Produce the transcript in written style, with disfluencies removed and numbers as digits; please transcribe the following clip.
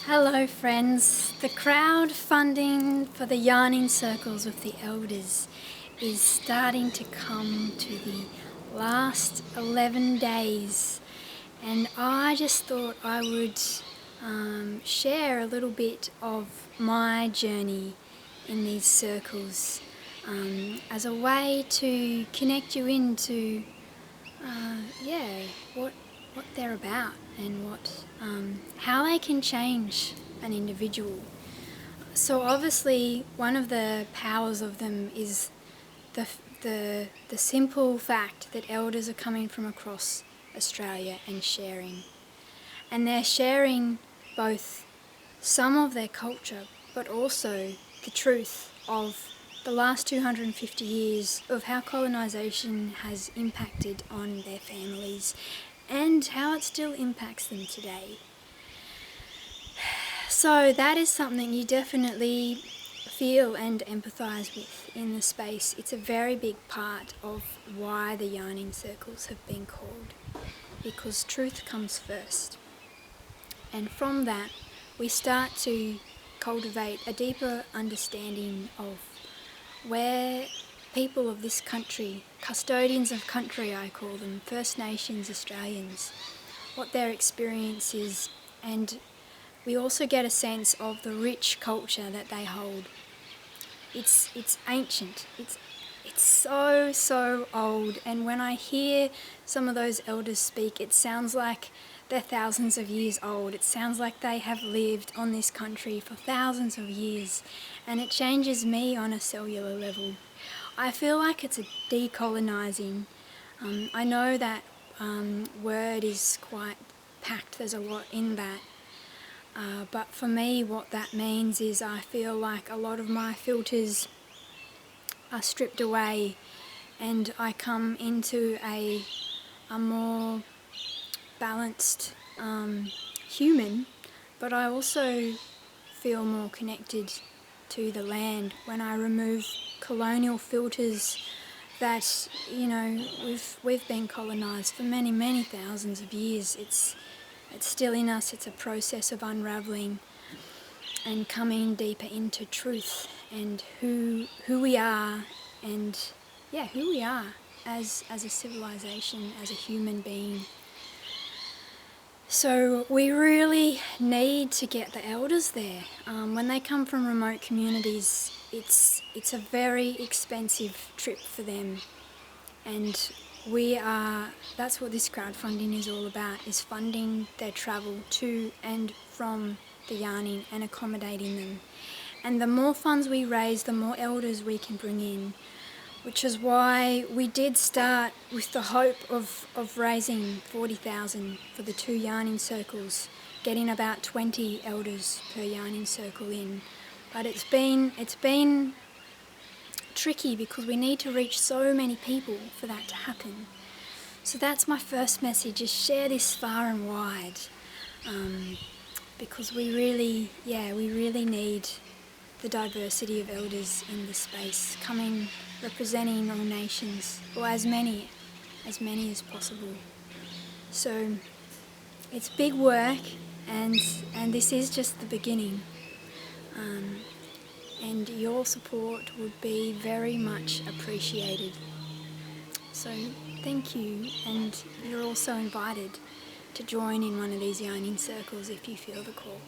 Hello friends, the crowdfunding for the yarning circles with the elders is starting to come to the last 11 days, and I just thought I would share a little bit of my journey in these circles as a way to connect you into what they're about and how they can change an individual. So obviously one of the powers of them is the simple fact that elders are coming from across Australia and sharing. And they're sharing both some of their culture but also the truth of the last 250 years of how colonisation has impacted on their families and how it still impacts them today. So that is something you definitely feel and empathise with in the space. It's a very big part of why the yarning circles have been called, because truth comes first. And from that, we start to cultivate a deeper understanding of where people of this country, custodians of country I call them, First Nations Australians, what their experience is, and we also get a sense of the rich culture that they hold. It's ancient, it's so old, and when I hear some of those elders speak, it sounds like they're thousands of years old. It sounds like they have lived on this country for thousands of years, and it changes me on a cellular level. I feel like it's a decolonising. I know that word is quite packed, there's a lot in that. But for me, what that means is I feel like a lot of my filters are stripped away and I come into a more balanced human, but I also feel more connected to the land when I remove colonial filters that, you know, we've been colonised for many thousands of years. It's still in us. It's a process of unravelling and coming deeper into truth and who we are, and who we are as a civilization, as a human being. So we really need to get the elders there. When they come from remote communities, it's a very expensive trip for them, and that's what this crowdfunding is all about, is funding their travel to and from the yarning and accommodating them. And the more funds we raise, the more elders we can bring in, which is why we did start with the hope of raising 40,000 for the 2 yarning circles, getting about 20 elders per yarning circle in. But it's been tricky because we need to reach so many people for that to happen. So that's my first message, is share this far and wide, because we really need the diversity of elders in the space, coming, representing all nations, or as many as possible. So it's big work, and this is just the beginning. And your support would be very much appreciated. So thank you, and you're also invited to join in one of these yarning circles if you feel the call.